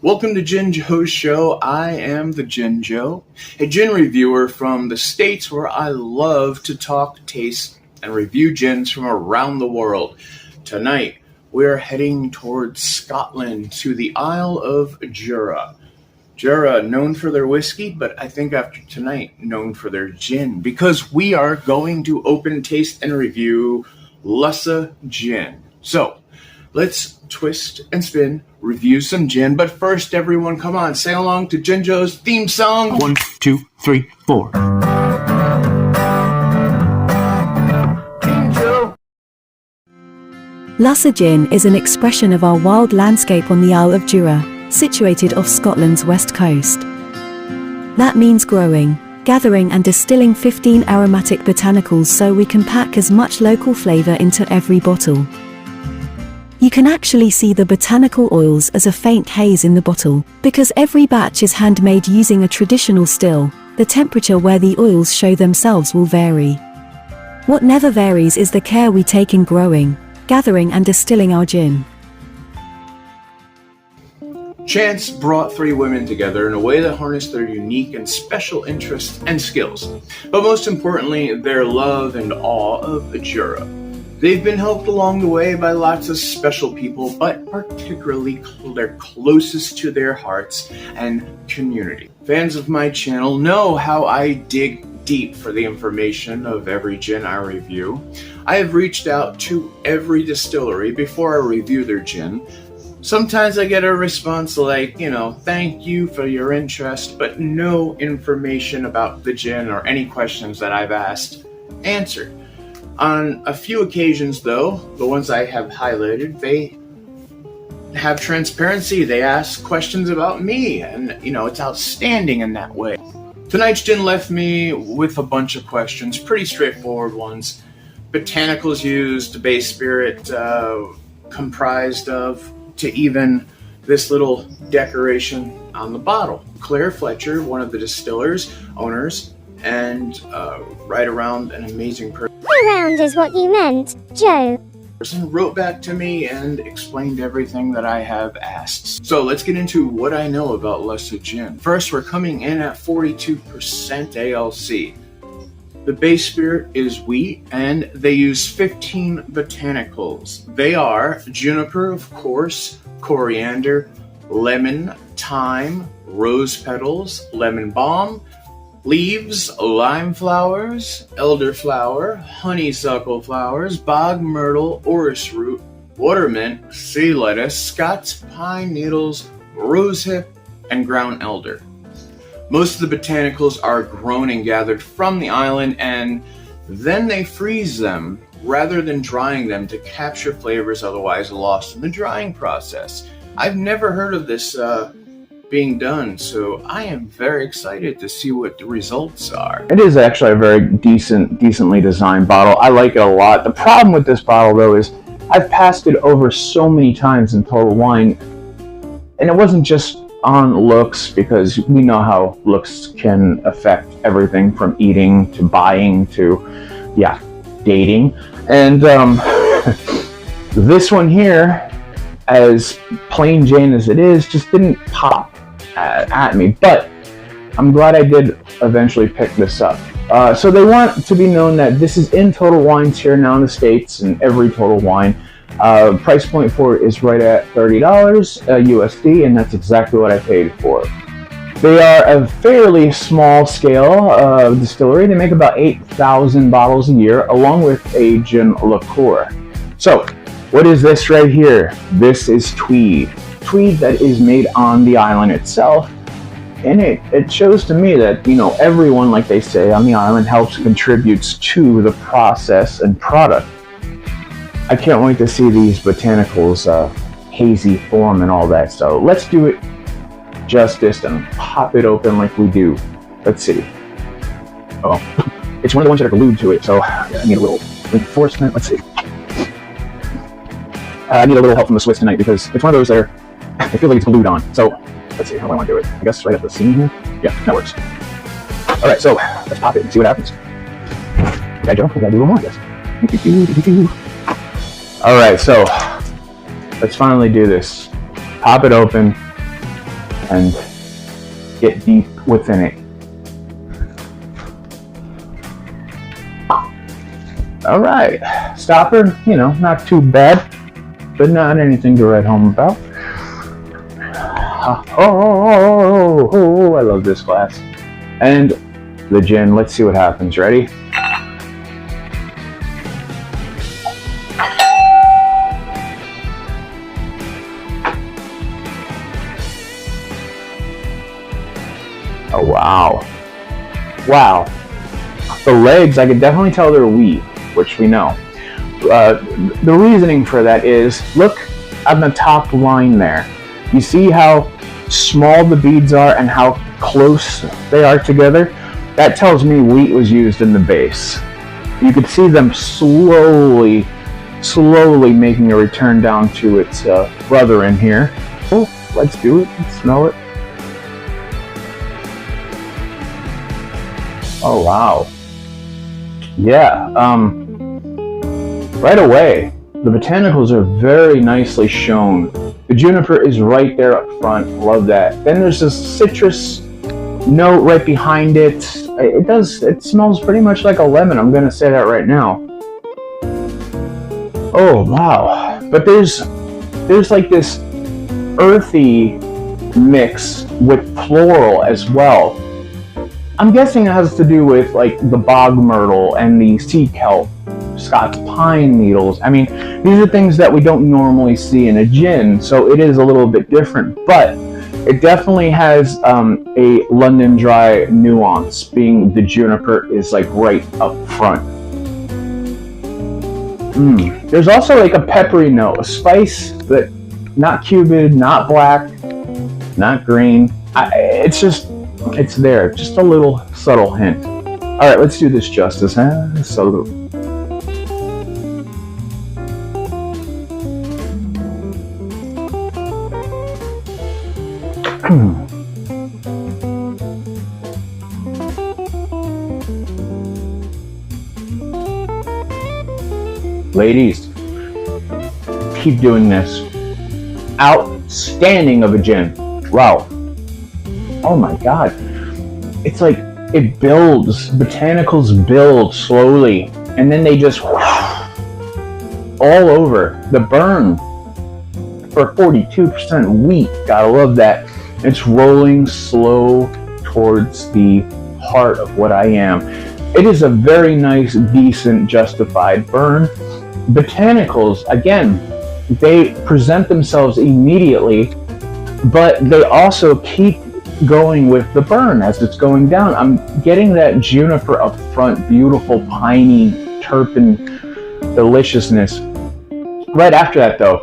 Welcome to GinJoe's show. I am the GinJoe, a gin reviewer from the States where I love to talk, taste, and review gins from around the world. Tonight, we're heading towards Scotland to the Isle of Jura. Jura, known for their whiskey, but I think after tonight, known for their gin, because we are going to open, taste, and review Lussa Gin. So, let's twist and spin, review some gin, but first, everyone, come on, say along to GinJoe's theme song. 1, 2, 3, 4. GinJoe. Lussa Gin is an expression of our wild landscape on the Isle of Jura, situated off Scotland's west coast. That means growing, gathering and distilling 15 aromatic botanicals so we can pack as much local flavour into every bottle. You can actually see the botanical oils as a faint haze in the bottle, because every batch is handmade using a traditional still. The temperature where the oils show themselves will vary. What never varies is the care we take in growing, gathering and distilling our gin. Chance brought three women together in a way that harnessed their unique and special interests and skills, but most importantly, their love and awe of Jura. They've been helped along the way by lots of special people, but particularly they're closest to their hearts and community. Fans of my channel know how I dig deep for the information of every gin I review. I have reached out to every distillery before I review their gin. Sometimes I get a response like, thank you for your interest, but no information about the gin or any questions that I've asked answered. On a few occasions, though, the ones I have highlighted, they have transparency. They ask questions about me, and, it's outstanding in that way. Tonight's gin left me with a bunch of questions, pretty straightforward ones. Botanicals used, base spirit comprised of, to even this little decoration on the bottle. Claire Fletcher, one of the distillers, owners, and right around an amazing person. Around is what you meant, Joe. Wrote back to me and explained everything that I have asked. So let's get into what I know about Lussa Gin. First, we're coming in at 42% ALC. The base spirit is wheat, and they use 15 botanicals. They are juniper, of course, coriander, lemon, thyme, rose petals, lemon balm, leaves, lime flowers, elderflower, honeysuckle flowers, bog myrtle, orris root, watermint, sea lettuce, Scots pine needles, rosehip, and ground elder. Most of the botanicals are grown and gathered from the island, and then they freeze them rather than drying them to capture flavors otherwise lost in the drying process. I've never heard of this being done, so I am very excited to see what the results are. It is actually a very decently designed bottle. I like it a lot. The problem with this bottle, though, is I've passed it over so many times in Total Wine, and it wasn't just on looks, because we know how looks can affect everything from eating to buying to, dating. And this one here, as plain Jane as it is, just didn't pop at me, but I'm glad I did eventually pick this up. So they want to be known that this is in Total Wines here now in the States, and every Total Wine. Price point for it is right at $30 USD, and that's exactly what I paid for. They are a fairly small scale distillery. They make about 8,000 bottles a year, along with a gin liqueur. So, what is this right here? This is tweed. Tweed that is made on the island itself. And it shows to me that, everyone, like they say, on the island contributes to the process and product. I can't wait to see these botanicals hazy form and all that. So let's do it justice and pop it open like we do. Let's see. Oh, it's one of the ones that are glued to it, so I need a little reinforcement. Let's see. I need a little help from the Swiss tonight, because it's one of those that it feels like it's glued on. So let's see how do I want to do it. I guess right at the seam here. Yeah, that works. All right, so let's pop it and see what happens. Okay, Joe, we gotta do one more, I guess. All right, so let's finally do this. Pop it open. and get deep within it. All right, stopper, you know, not too bad, but not anything to write home about. Oh, I love this glass. And the gin, let's see what happens. Ready? Oh, wow. Wow. The legs, I could definitely tell they're wheat, which we know. The reasoning for that is, look on the top line there. You see how small the beads are and how close they are together? That tells me wheat was used in the base. You could see them slowly making a return down to its brother in here. Oh, let's do it. Let's smell it. Oh, wow. Yeah, right away, the botanicals are very nicely shown. The juniper is right there up front. Love that. Then there's this citrus note right behind it. It smells pretty much like a lemon. I'm gonna say that right now. Oh, wow. But there's like this earthy mix with floral as well. I'm guessing it has to do with like the bog myrtle and the sea kelp, Scots pine needles. I mean, these are things that we don't normally see in a gin, so it is a little bit different, but it definitely has a London Dry nuance, being the juniper is like right up front. There's also like a peppery note, a spice that not cubed, not black, not green. It's there, just a little subtle hint. All right, let's do this justice, huh? So, ladies, keep doing this. Outstanding of a gin. Wow. Oh my God. It's like it builds. Botanicals build slowly, and then they just all over. The burn for 42% wheat. Gotta love that. It's rolling slow towards the heart of what I am. It is a very nice, decent, justified burn. Botanicals, again, they present themselves immediately, but they also keep going with the burn as it's going down. I'm getting that juniper up front, beautiful, piney, terpene deliciousness. Right after that, though,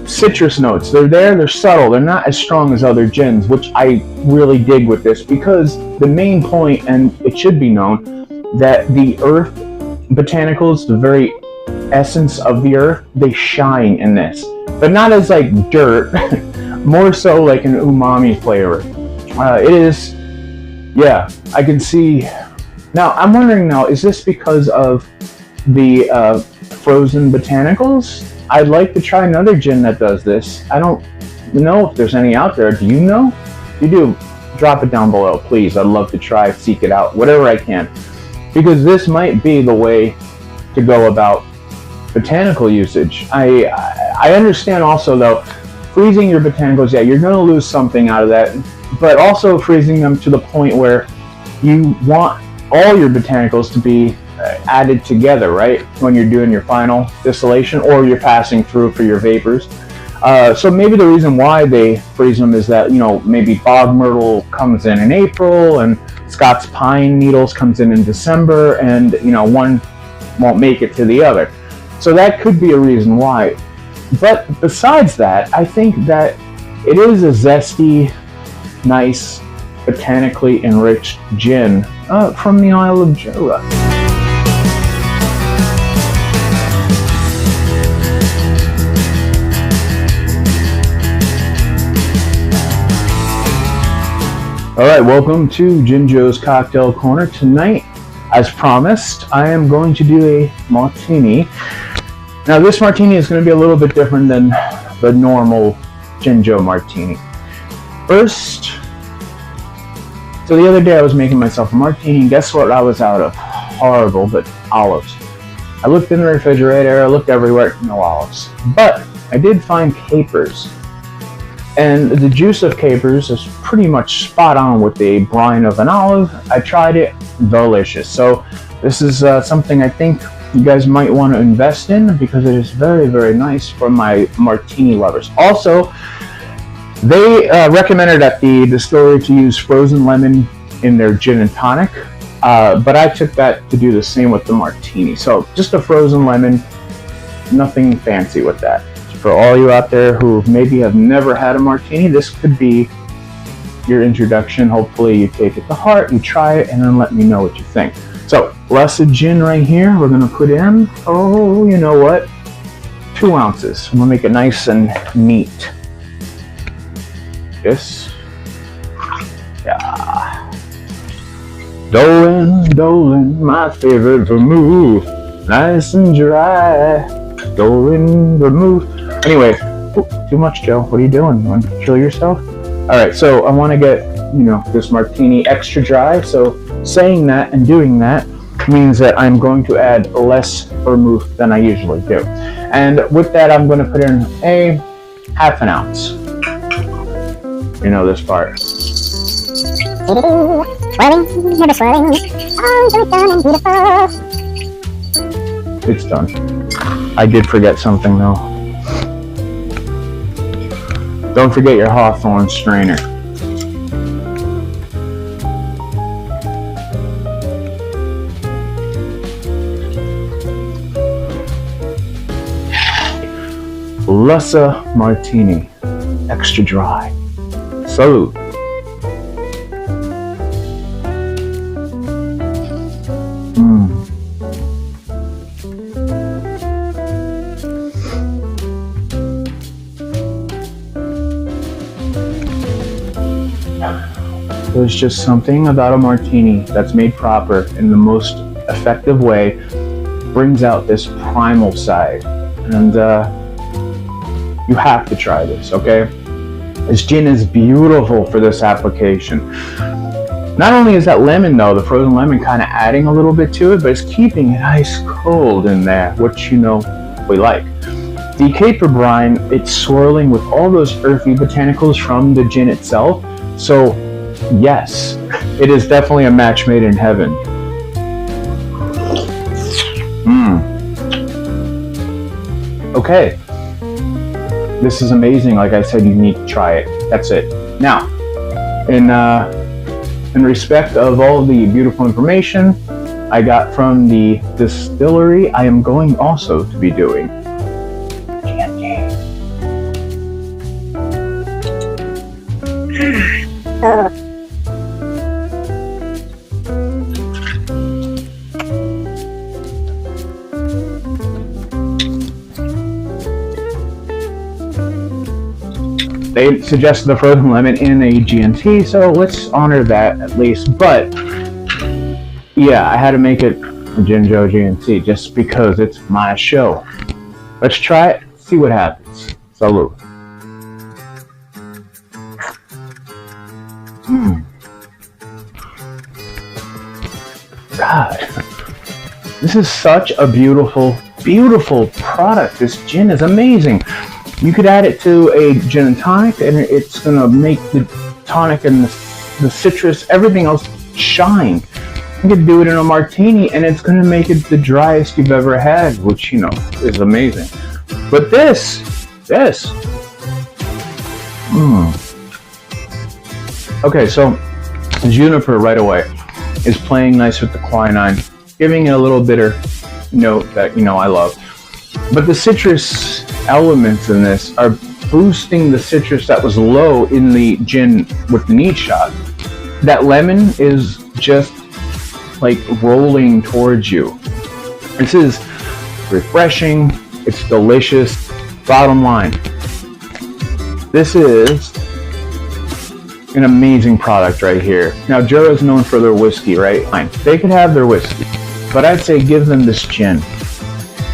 citrus notes. They're there, they're subtle, they're not as strong as other gins, which I really dig with this, because the main point, and it should be known, that the earth botanicals, the very essence of the earth, they shine in this, but not as like dirt, more so like an umami flavor. It is, yeah, I can see. Now, I'm wondering now, is this because of the frozen botanicals? I'd like to try another gin that does this. I don't know if there's any out there. Do you know? If you do, drop it down below, please. I'd love to try, seek it out, whatever I can. Because this might be the way to go about botanical usage. I understand also, though, freezing your botanicals, yeah, you're going to lose something out of that, but also freezing them to the point where you want all your botanicals to be added together, right? When you're doing your final distillation, or you're passing through for your vapors. So maybe the reason why they freeze them is that, you know, maybe bog myrtle comes in April, and Scots pine needles comes in December, and, you know, one won't make it to the other. So that could be a reason why. But besides that, I think that it is a zesty, nice, botanically enriched gin from the Isle of Jura. Alright, welcome to GinJoe's Cocktail Corner. Tonight, as promised, I am going to do a martini. Now, this martini is going to be a little bit different than the normal GinJoe martini. First, so the other day I was making myself a martini, and guess what I was out of? Horrible, but olives. I looked in the refrigerator, I looked everywhere, no olives. But I did find capers. And the juice of capers is pretty much spot on with the brine of an olive. I tried it, delicious. So this is something I think you guys might want to invest in because it is very, very nice for my martini lovers. Also, they recommended at the distillery to use frozen lemon in their gin and tonic, but I took that to do the same with the martini. So just a frozen lemon, nothing fancy with that. For all you out there who maybe have never had a martini, this could be your introduction. Hopefully you take it to heart, you try it, and then let me know what you think. So, Lussa Gin right here, we're going to put in, oh, you know what, 2 ounces. I'm going to make it nice and neat. This. Yeah. Dolan, my favorite vermouth. Nice and dry. Dolan vermouth. Anyway, too much, Joe. What are you doing? You want to kill yourself? Alright, so I want to get, this martini extra dry. So saying that and doing that means that I'm going to add less vermouth than I usually do. And with that, I'm going to put in a half an ounce. You know this part. It's done. I did forget something though. Don't forget your Hawthorne strainer. Lussa Martini, extra dry. Salute. There's just something about a martini that's made proper in the most effective way, brings out this primal side, and you have to try this, okay? This gin is beautiful for this application. Not only is that lemon though, the frozen lemon kind of adding a little bit to it, but it's keeping it ice cold in there, which we like. The caper brine, it's swirling with all those earthy botanicals from the gin itself, so yes, it is definitely a match made in heaven. Okay. This is amazing. Like I said, you need to try it. That's it. Now, in respect of all the beautiful information I got from the distillery, I am going also to be doing GinJoe. They suggested the frozen lemon in a G&T, so let's honor that at least. But yeah, I had to make it a GinJoe G&T just because it's my show. Let's try it, see what happens. Salute. God, this is such a beautiful, beautiful product. This gin is amazing. You could add it to a gin and tonic, and it's gonna make the tonic and the citrus, everything else shine. You could do it in a martini, and it's gonna make it the driest you've ever had, which is amazing. But this. Okay, so juniper right away is playing nice with the quinine, giving it a little bitter note that I love. But the citrus elements in this are boosting the citrus that was low in the gin with the neat shot. That lemon is just like rolling towards you. This is refreshing, it's delicious. Bottom line, this is an amazing product right here. Now, Jura is known for their whiskey, right? Fine, they could have their whiskey, but I'd say give them this gin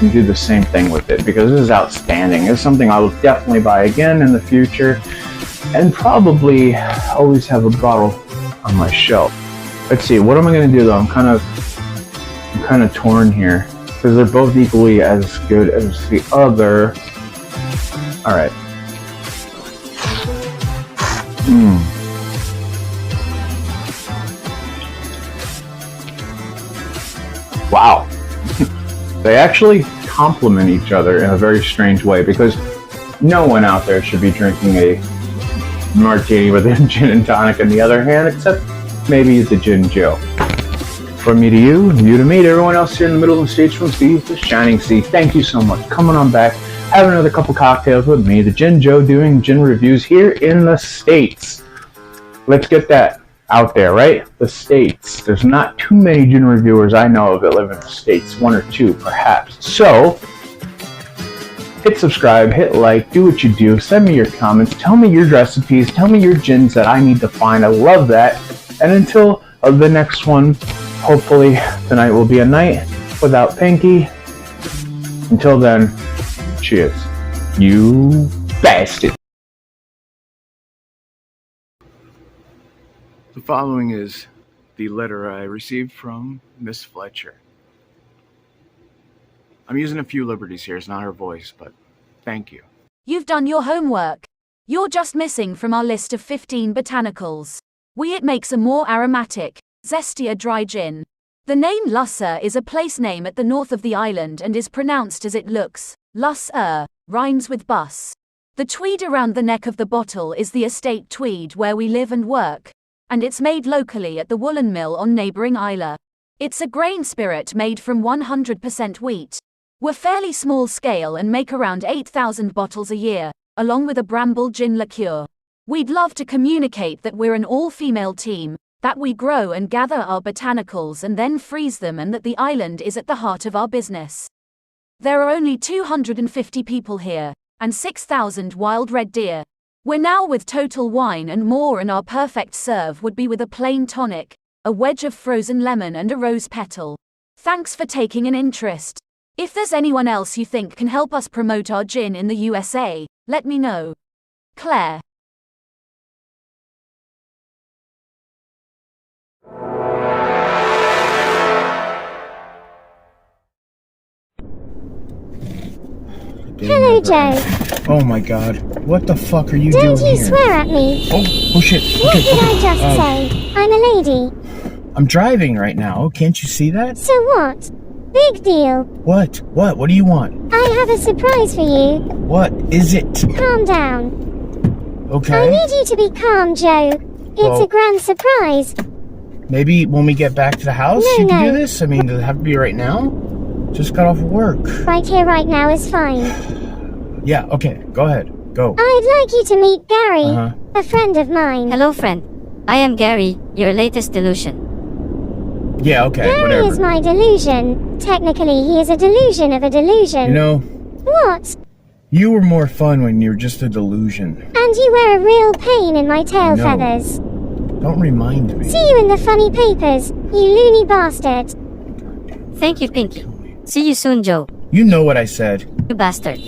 and do the same thing with it because this is outstanding. It's something I will definitely buy again in the future. and probably always have a bottle on my shelf. Let's see, what am I going to do though? I'm kind of torn here because they're both equally as good as the other. All right. Wow. They actually complement each other in a very strange way because no one out there should be drinking a martini with a gin and tonic in the other hand, except maybe the GinJoe. From me to you, you to me, to everyone else here in the middle of the stage from sea to shining sea, thank you so much. Coming on back, having another couple cocktails with me, the GinJoe, doing gin reviews here in the States. Let's get that out there, right? The States. There's not too many gin reviewers I know of that live in the States, one or two perhaps. So, hit subscribe, hit like, do what you do, send me your comments, tell me your recipes, tell me your gins that I need to find. I love that. And until the next one, hopefully tonight will be a night without Pinky. Until then, cheers. You bastard. The following is the letter I received from Miss Fletcher. I'm using a few liberties here. It's not her voice, but thank you. You've done your homework. You're just missing from our list of 15 botanicals. It makes a more aromatic, zestier dry gin. The name Lussa is a place name at the north of the island and is pronounced as it looks. Luss rhymes with bus. The tweed around the neck of the bottle is the estate tweed where we live and work, and it's made locally at the woolen mill on neighboring Isle. It's a grain spirit made from 100% wheat. We're fairly small scale and make around 8,000 bottles a year, along with a bramble gin liqueur. We'd love to communicate that we're an all-female team, that we grow and gather our botanicals and then freeze them, and that the island is at the heart of our business. There are only 250 people here, and 6,000 wild red deer. We're now with total wine and more, and our perfect serve would be with a plain tonic, a wedge of frozen lemon and a rose petal. Thanks for taking an interest. If there's anyone else you think can help us promote our gin in the USA, let me know. Claire. Hello, Joe. Oh my god. What the fuck are you doing Don't you here? swear at me. Oh shit. What did I just say? I'm a lady. I'm driving right now. Can't you see that? So what? Big deal. What? What do you want? I have a surprise for you. What is it? Calm down. Okay. I need you to be calm, Joe. It's a grand surprise. Maybe when we get back to the house you can do this? I mean, does it have to be right now? Just got off work. Right here, right now is fine. Yeah, okay. Go ahead. Go. I'd like you to meet Gary, a friend of mine. Hello, friend. I am Gary, your latest delusion. Yeah, okay, Gary whatever. is my delusion. Technically, he is a delusion of a delusion. You know, What? you were more fun when you were just a delusion. And you wear a real pain in my tail No. feathers. Don't remind me. See you in the funny papers, you loony bastard. Thank you, Pinky. See you soon, Joe. You know what I said. You bastard.